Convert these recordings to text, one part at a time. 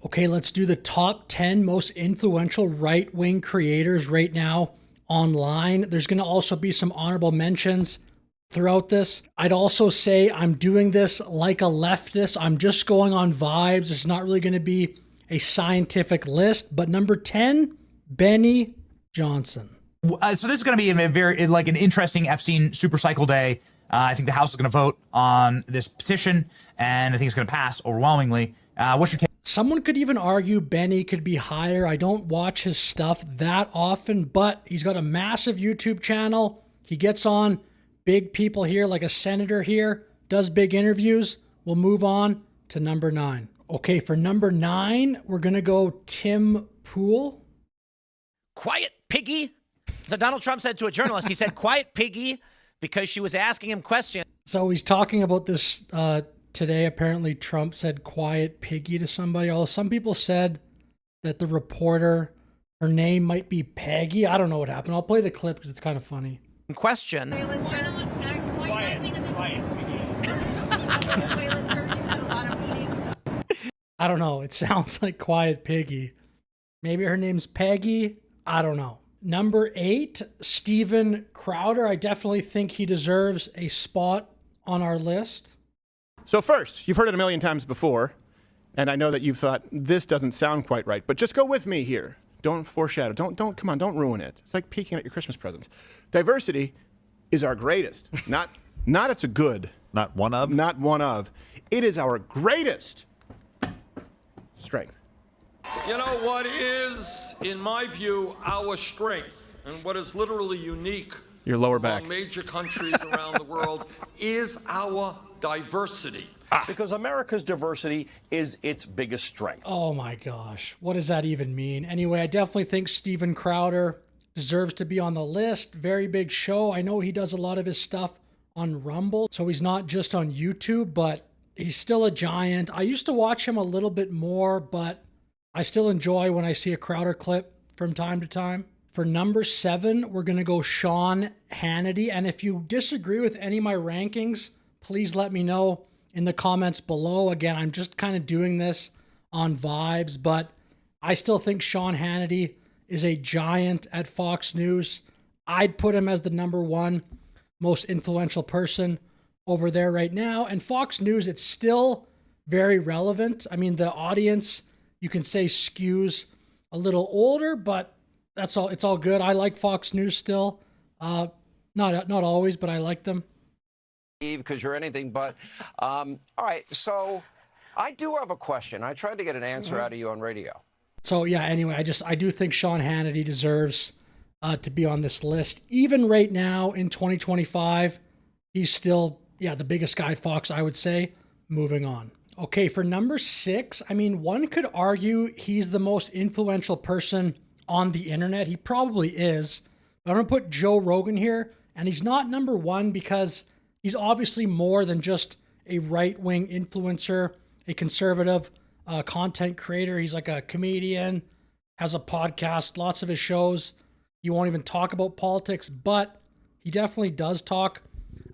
Okay, let's do the top 10 most influential right-wing creators right now online. There's going to also be some honorable mentions throughout this. I'd also say I'm doing this like a leftist. I'm just going on vibes. It's not really going to be a scientific list. But number 10, Benny Johnson. So this is going to be a very an interesting Epstein super cycle day. I think the House is going to vote on this petition, and I think it's going to pass overwhelmingly. What's your take? Someone could even argue Benny could be higher. I don't watch his stuff that often, but he's got a massive YouTube channel. He gets on big people here, like a senator here, does big interviews. We'll move on to number 9. Okay, for number 9, we're going to go Tim Pool. Quiet, piggy. So Donald Trump said to a journalist, he said, quiet, piggy, because she was asking him questions. So he's talking about this today. Apparently, Trump said quiet, piggy to somebody. Although some people said that the reporter, her name might be Peggy. I don't know what happened. I'll play the clip because it's kind of funny. Question. I don't know. It sounds like quiet piggy. Maybe her name's Peggy. I don't know. Number 8, Steven Crowder. I definitely think he deserves a spot on our list. So first, you've heard it a million times before, and I know that you've thought, this doesn't sound quite right, but just go with me here. Don't foreshadow. Come on, don't ruin it. It's like peeking at your Christmas presents. Diversity is our greatest. Not it's a good. Not one of? Not one of. It is our greatest strength. You know what is, in my view, our strength, and what is literally unique Your lower back. among major countries around the world, is our diversity. Because America's diversity is its biggest strength. Oh my gosh. What does that even mean? Anyway, I definitely think Steven Crowder deserves to be on the list. Very big show. I know he does a lot of his stuff on Rumble, so he's not just on YouTube, but he's still a giant. I used to watch him a little bit more, but I still enjoy when I see a Crowder clip from time to time. For number 7, we're going to go Sean Hannity. And if you disagree with any of my rankings, please let me know in the comments below. Again, I'm just kind of doing this on vibes, but I still think Sean Hannity is a giant at Fox News. I'd put him as the number 1 most influential person over there right now. And Fox News, it's still very relevant. I mean, the audience, you can say, skews a little older, but that's all. It's all good. I like Fox News still. Not always, but I like them. Because you're anything but. All right, so I do have a question. I tried to get an answer out of you on radio. So yeah, anyway, I do think Sean Hannity deserves to be on this list. Even right now in 2025, he's still, the biggest guy at Fox, I would say. Moving on. Okay, for number 6, I mean, one could argue he's the most influential person on the internet. He probably is. But I'm going to put Joe Rogan here, and he's not number 1 because he's obviously more than just a right-wing influencer, a conservative content creator. He's like a comedian, has a podcast, lots of his shows. He won't even talk about politics, but he definitely does talk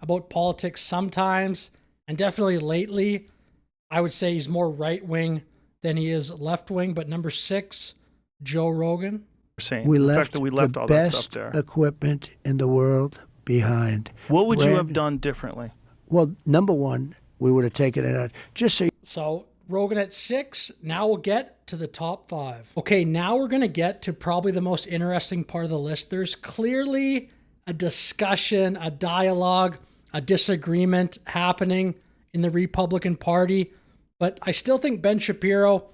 about politics sometimes, and definitely lately, I would say he's more right-wing than he is left-wing. But number 6, Joe Rogan. We left the best equipment in the world behind. What would you have done differently? Well, number 1, we would have taken it out. So Rogan at 6. Now we'll get to the top 5. Okay, now we're going to get to probably the most interesting part of the list. There's clearly a discussion, a dialogue, a disagreement happening in the Republican Party, but I still think Ben Shapiro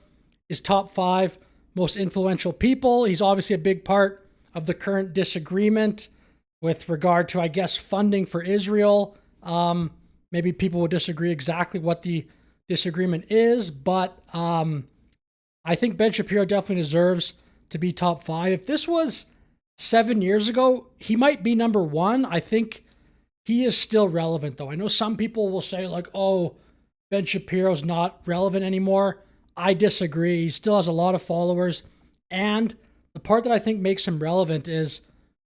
is top 5 most influential people. He's obviously a big part of the current disagreement with regard to, I guess, funding for Israel. Maybe people would disagree exactly what the disagreement is, but I think Ben Shapiro definitely deserves to be top 5. If this was 7 years ago, he might be number 1. I think he is still relevant, though. I know some people will say, like, oh, Ben Shapiro's not relevant anymore. I disagree. He still has a lot of followers. And the part that I think makes him relevant is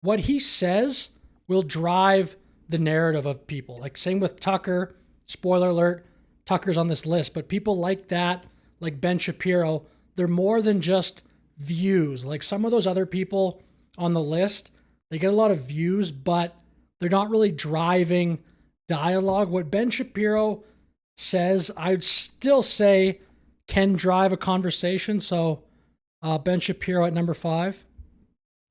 what he says will drive the narrative of people. Like, same with Tucker. Spoiler alert, Tucker's on this list. But people like that, like Ben Shapiro, they're more than just views. Like some of those other people on the list, they get a lot of views, but they're not really driving dialogue. What Ben Shapiro says, I'd still say can drive a conversation. So Ben Shapiro at number 5.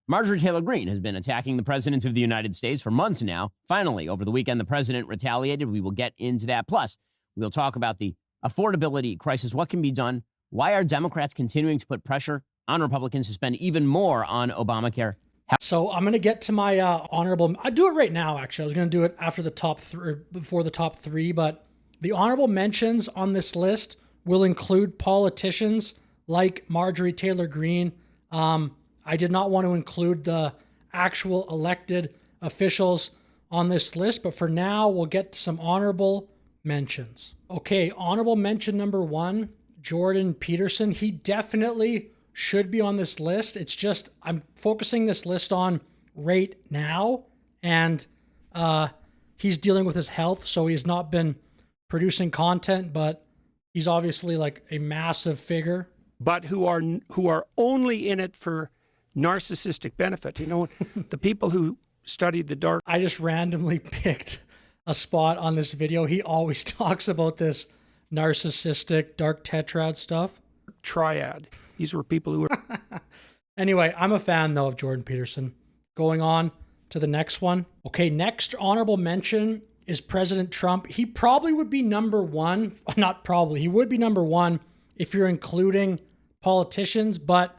Marjorie Taylor Greene has been attacking the president of the United States for months now. Finally, over the weekend, the president retaliated. We will get into that. Plus, we'll talk about the affordability crisis, what can be done, why are Democrats continuing to put pressure on Republicans to spend even more on Obamacare. So I'm going to get to my honorable. I do it right now, actually. I was going to do it after the top 3, before the top 3, but the honorable mentions on this list will include politicians like Marjorie Taylor Greene. I did not want to include the actual elected officials on this list, but for now, we'll get to some honorable mentions. Okay, honorable mention number 1, Jordan Peterson. He definitely should be on this list. It's just I'm focusing this list on right now, and he's dealing with his health, so he's not been producing content, but he's obviously like a massive figure. But who are only in it for narcissistic benefit. You know, the people who studied the dark. I just randomly picked a spot on this video. He always talks about this narcissistic dark tetrad stuff. Triad. These were people who were. Anyway, I'm a fan though of Jordan Peterson. Going on to the next one. Okay, next honorable mention is President Trump. He probably would be number 1. Not probably. He would be number 1 if you're including politicians, but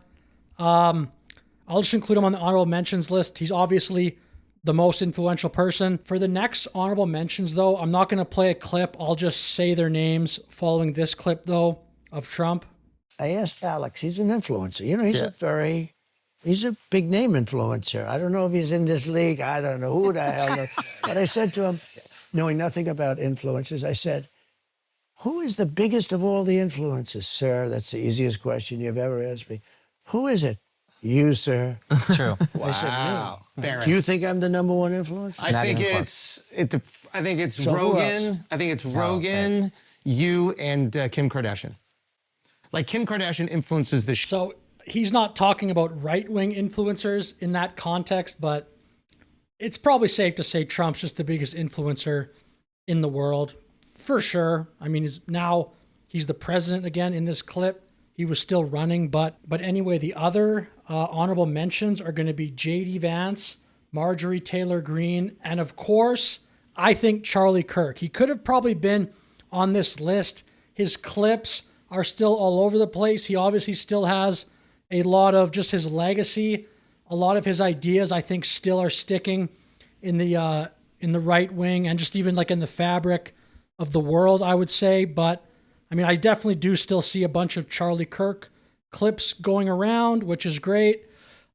I'll just include him on the honorable mentions list. He's obviously the most influential person. For the next honorable mentions, though, I'm not going to play a clip. I'll just say their names following this clip, though, of Trump. I asked Alex, he's an influencer. You know, he's a big name influencer. I don't know if he's in this league. I don't know who the hell knows. But I said to him, knowing nothing about influencers, I said, who is the biggest of all the influencers? Sir, that's the easiest question you've ever asked me. Who is it? You, sir. That's true. Wow. I said, no. Do you think I'm the number 1 influencer? I think it's so Rogan. I think it's Rogan, you, and Kim Kardashian. Like Kim Kardashian influences the So he's not talking about right-wing influencers in that context, but it's probably safe to say Trump's just the biggest influencer in the world, for sure. I mean, he's the president again in this clip. He was still running, but anyway, the other honorable mentions are going to be J.D. Vance, Marjorie Taylor Greene, and of course, I think Charlie Kirk. He could have probably been on this list. His clips are still all over the place. He obviously still has a lot of just his legacy. A lot of his ideas, I think, still are sticking in the right wing and just even like in the fabric of the world, I would say. But I mean, I definitely do still see a bunch of Charlie Kirk clips going around, which is great.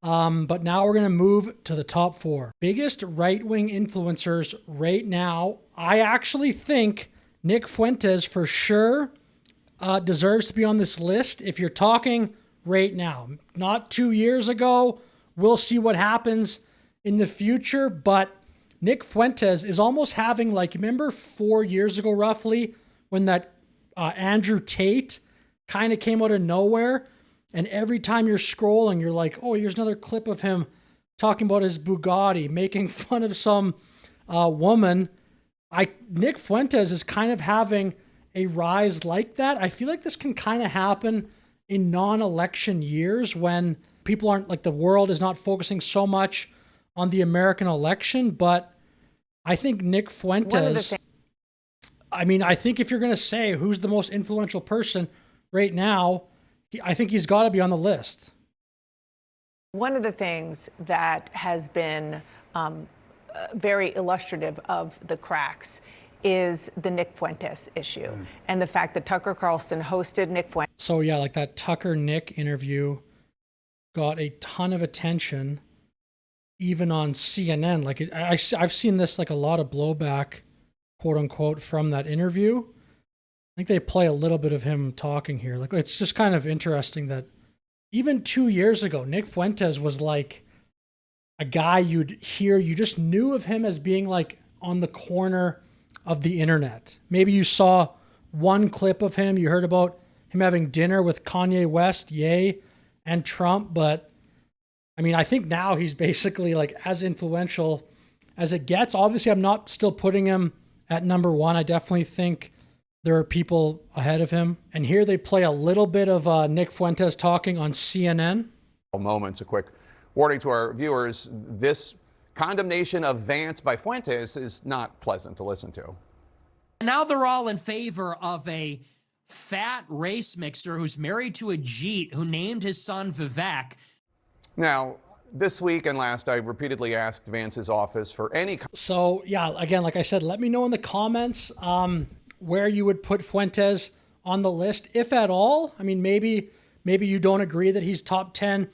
But now we're going to move to the top 4. Biggest right-wing influencers right now. I actually think Nick Fuentes for sure deserves to be on this list. If you're talking right now, not 2 years ago, we'll see what happens in the future. But Nick Fuentes is almost having remember 4 years ago roughly when that Andrew Tate kind of came out of nowhere, and every time you're scrolling, you're like, oh, here's another clip of him talking about his Bugatti, making fun of some woman. Nick Fuentes is kind of having a rise like that. I feel like this can kind of happen in non-election years when people aren't the world is not focusing so much on the American election. But I think Nick Fuentes, I think if you're going to say who's the most influential person right now, I think he's got to be on the list. One of the things that has been very illustrative of the cracks is the Nick Fuentes issue and the fact that Tucker Carlson hosted Nick Fuentes. So yeah, that Tucker-Nick interview got a ton of attention, even on CNN. I've seen this a lot of blowback, quote unquote, from that interview. I think they play a little bit of him talking here. It's just kind of interesting that even 2 years ago, Nick Fuentes was a guy you'd hear, you just knew of him as being on the corner of the internet. Maybe you saw one clip of him, you heard about him having dinner with Kanye West, Ye, and Trump. But I mean, I think now he's basically like as influential as it gets. Obviously, I'm not still putting him at number one. I definitely think there are people ahead of him. And here they play a little bit of Nick Fuentes talking on CNN. Moments, a quick warning to our viewers. This condemnation of Vance by Fuentes is not pleasant to listen to. Now they're all in favor of a fat race mixer who's married to a Jeet who named his son Vivek. Now, this week and last, I repeatedly asked Vance's office for any... So, yeah, again, like I said, let me know in the comments where you would put Fuentes on the list, if at all. I mean, maybe you don't agree that he's top 10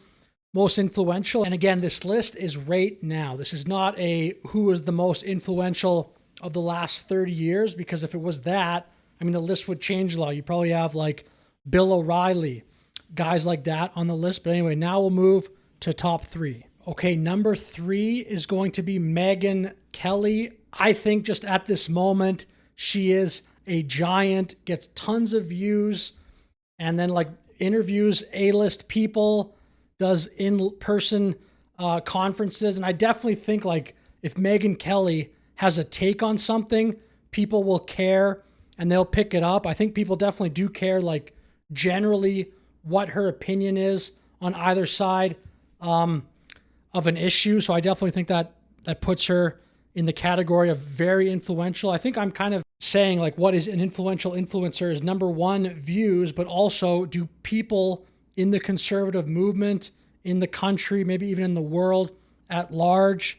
most influential. And again, this list is right now. This is not a who is the most influential of the last 30 years, because if it was that, I mean, the list would change a lot. You probably have like Bill O'Reilly, guys like that on the list. But anyway, now we'll move to top 3. Okay, number 3 is going to be Megyn Kelly. I think just at this moment, she is a giant, gets tons of views, and then like interviews A-list people, does in-person conferences. And I definitely think like if Megyn Kelly has a take on something, people will care and they'll pick it up. I think people definitely do care, like generally what her opinion is on either side of an issue. So I definitely think that puts her in the category of very influential. I think I'm kind of saying like what is an influential influencer is number 1, views, but also do people in the conservative movement, in the country, maybe even in the world at large,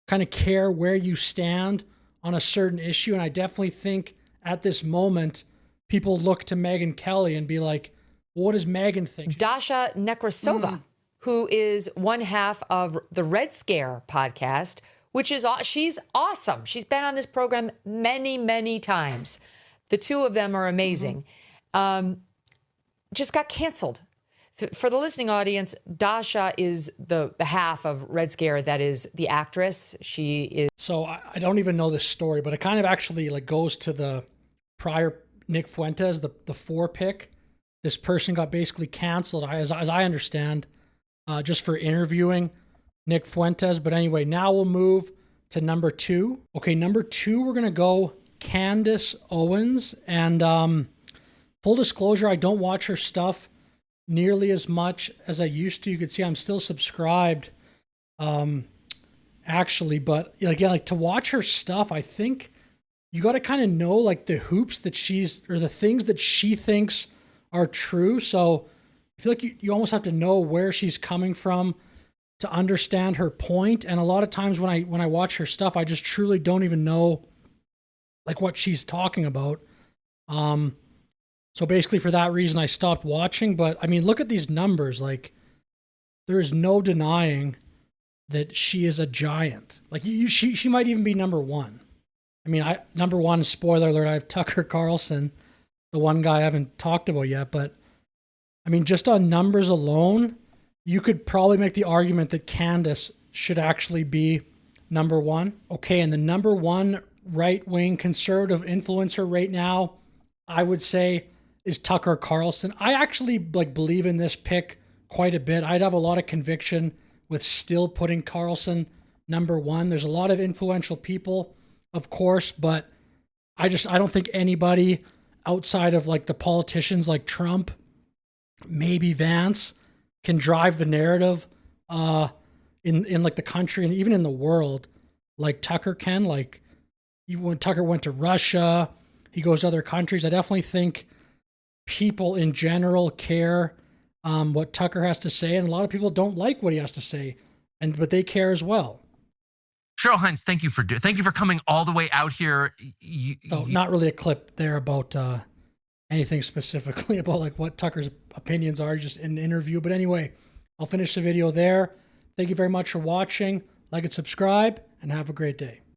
kind of care where you stand on a certain issue. And I definitely think at this moment, people look to Megyn Kelly and be like, what does Megyn think? Dasha Nekrasova, who is one half of the Red Scare podcast, which is, she's awesome. She's been on this program many, many times. The two of them are amazing. Just got canceled. For the listening audience, Dasha is the half of Red Scare that is the actress. She is. So I don't even know this story, but it kind of actually like goes to the prior Nick Fuentes, the 4 pick. This person got basically canceled, as I understand, just for interviewing Nick Fuentes. But anyway, now we'll move to number 2. Okay, number 2, we're going to go Candace Owens. And full disclosure, I don't watch her stuff nearly as much as I used to. You can see I'm still subscribed, actually. But again, like to watch her stuff, I think you got to kind of know like the hoops that or the things that she thinks are true. So I feel like you almost have to know where she's coming from to understand her point. And a lot of times when I watch her stuff, I just truly don't even know like what she's talking about. So basically for that reason, I stopped watching. But I mean, look at these numbers. Like there is no denying that she is a giant. Like she might even be number 1. I mean, number 1, spoiler alert, I have Tucker Carlson, the one guy I haven't talked about yet. But I mean, just on numbers alone, you could probably make the argument that Candace should actually be number 1. Okay, and the number 1 right-wing conservative influencer right now, I would say, is Tucker Carlson. I actually like believe in this pick quite a bit. I'd have a lot of conviction with still putting Carlson number 1. There's a lot of influential people, of course, but I don't think anybody outside of like the politicians like Trump, maybe Vance, can drive the narrative in like the country and even in the world like Tucker can. Like when Tucker went to Russia, he goes to other countries. I definitely think people in general care what Tucker has to say, and a lot of people don't like what he has to say, but they care as well. Cheryl Hines, thank you for coming all the way out here. Not really a clip there about anything specifically about like what Tucker's opinions are, just in an interview. But anyway, I'll finish the video there. Thank you very much for watching. Like and subscribe, and have a great day.